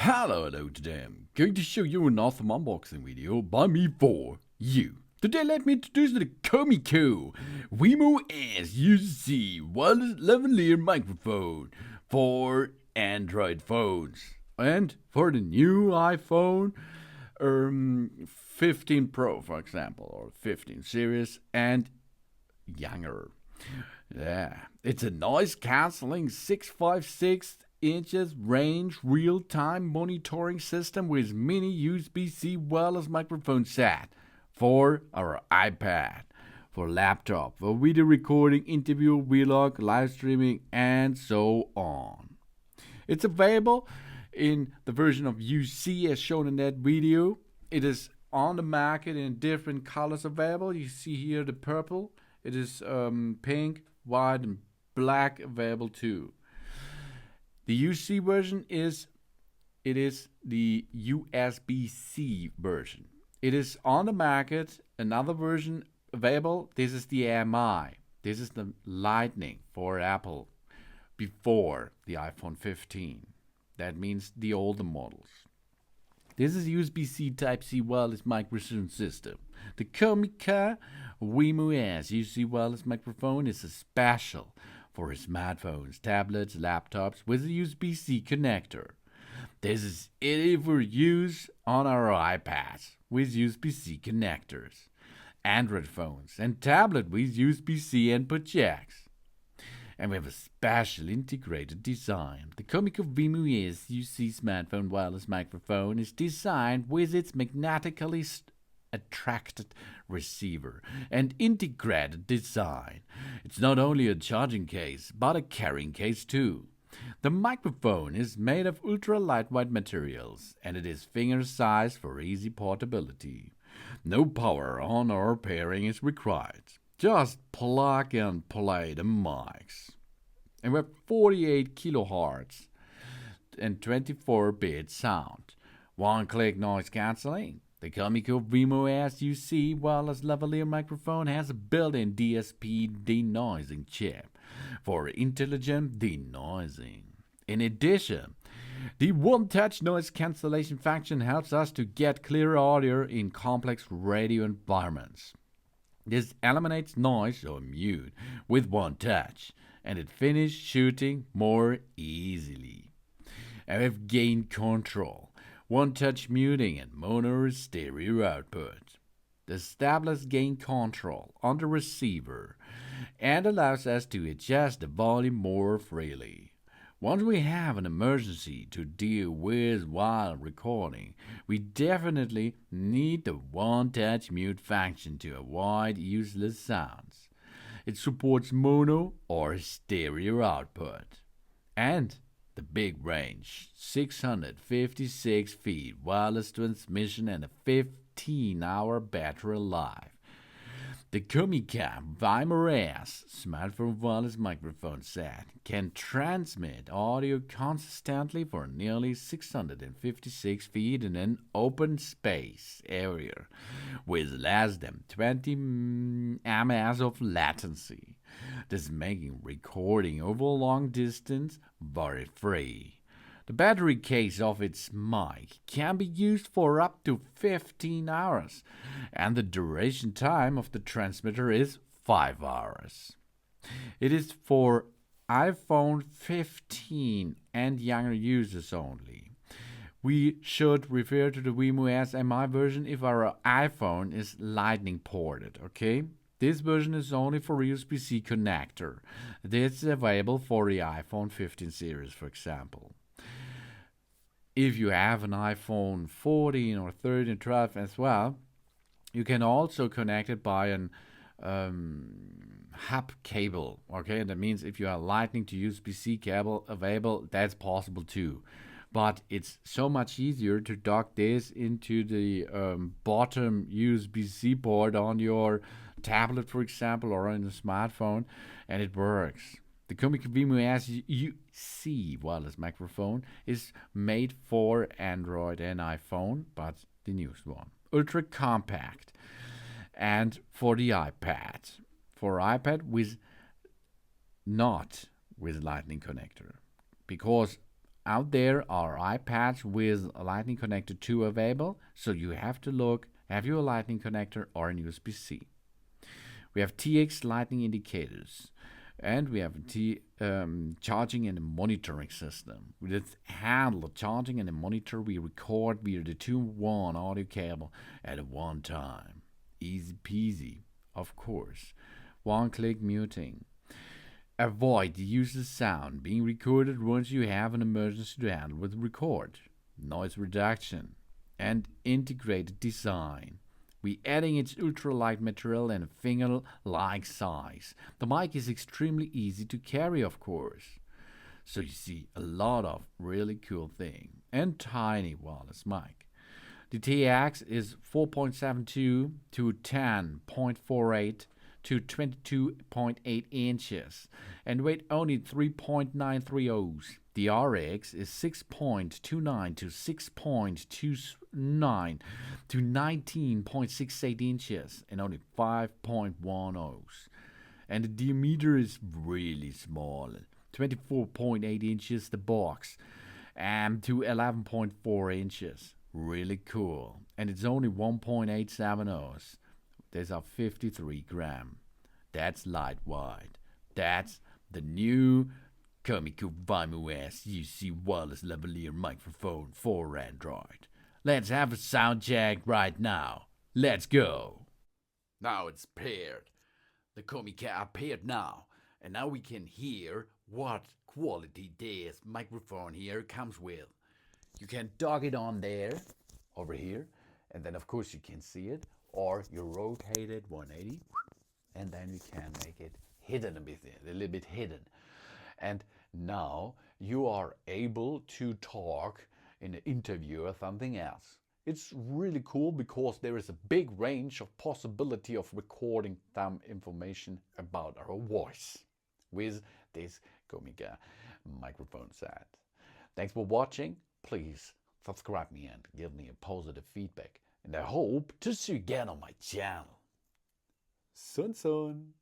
Hello, today I'm going to show you an awesome unboxing video by me for you. Today let me introduce the Comica Vimo S UC wireless lavalier microphone for Android phones and for the new iPhone 15 Pro, for example, or 15 series and younger. Yeah, it's a noise cancelling 656 inches range real-time monitoring system with mini USB-C wireless microphone set for our iPad, for laptop, for video recording, interview, vlog, live streaming, and so on. It's available in the version of UC as shown in that video. It is on the market in different colors available. You see here the purple. It is pink, white, and black available too. The UC version is the USB-C version. It is on the market. Another version available. This is the MI. This is the Lightning for Apple before the iPhone 15. That means the older models. This is USB-C Type-C wireless microphone system. The Comica Vimo S UC wireless microphone is a special for smartphones, tablets, laptops with a USB-C connector. This is ideal for use on our iPads with USB-C connectors, Android phones, and tablet with USB-C input jacks. And we have a special integrated design. The Comica Vimo S UC smartphone wireless microphone is designed with its magnetically attracted receiver and integrated design. It's not only a charging case, but a carrying case too. The microphone is made of ultra lightweight materials and it is finger-sized for easy portability. No power on or pairing is required. Just plug and play the mics. And we have 48 kilohertz and 24-bit sound. One-click noise cancelling. The Comica Vimo S UC wireless lavalier microphone has a built-in DSP denoising chip for intelligent denoising. In addition, the one-touch noise cancellation function helps us to get clear audio in complex radio environments. This eliminates noise or mute with one touch, and it finishes shooting more easily. And we have gain control, one-touch muting, and mono stereo output. The established gain control on the receiver and allows us to adjust the volume more freely. Once we have an emergency to deal with while recording, we definitely need the one-touch mute function to avoid useless sounds. It supports mono or stereo output. And the big range, 656 feet wireless transmission and a 15-hour battery life. The Comica Vimo S smartphone wireless microphone set can transmit audio consistently for nearly 656 feet in an open space area with less than 20 ms of latency. This making recording over a long distance very free. The battery case of its mic can be used for up to 15 hours, and the duration time of the transmitter is 5 hours. It is for iPhone 15 and younger users only. We should refer to the Vimo S MI version if our iPhone is Lightning ported, okay? This version is only for USB-C connector. This is available for the iPhone 15 series, for example. If you have an iPhone 14 or 13, 12 as well, you can also connect it by an hub cable. Okay, that means if you have Lightning to USB-C cable available, that's possible too. But it's so much easier to dock this into the bottom USB-C port on your tablet, for example, or on a smartphone, and it works. The Comica Vimo S UC wireless microphone is made for Android and iPhone, but the newest one. Ultra compact. And for the iPad. For iPad not with Lightning connector. Because out there are iPads with a Lightning connector 2 available, so you have to look, have you a Lightning connector or an USB-C? We have TX Lightning indicators, and we have charging and monitoring system. With its handle charging and a monitor, we record via the 2-1 audio cable at one time. Easy peasy, of course. One-click muting. Avoid the useless sound being recorded once you have an emergency to handle with record. Noise reduction. And integrated design. We adding its ultralight material and a finger-like size. The mic is extremely easy to carry, of course. So you see a lot of really cool thing. And tiny wireless mic. The TX is 4.72 to 10.48 to 22.8 inches and weight only 3.93 O's. The RX is 6.29 to 6.29 to 19.68 inches and only 5.1 O's. And the diameter is really small, 24.8 inches the box and to 11.4 inches. Really cool. And it's only 1.87 O's. These are 53 grams. That's lightweight. That's the new Comica Vimo S UC wireless lavalier microphone for Android. Let's have a sound check right now. Let's go. Now it's paired. The Comica are paired now. And now we can hear what quality this microphone here comes with. You can dock it on there, over here, and then of course you can see it, or you rotate it 180, and then you can make it hidden a little bit hidden. And now you are able to talk in an interview or something else. It's really cool because there is a big range of possibility of recording some information about our voice with this Comica microphone set. Thanks for watching. Please subscribe me and give me a positive feedback. And I hope to see you again on my channel. Sun sun.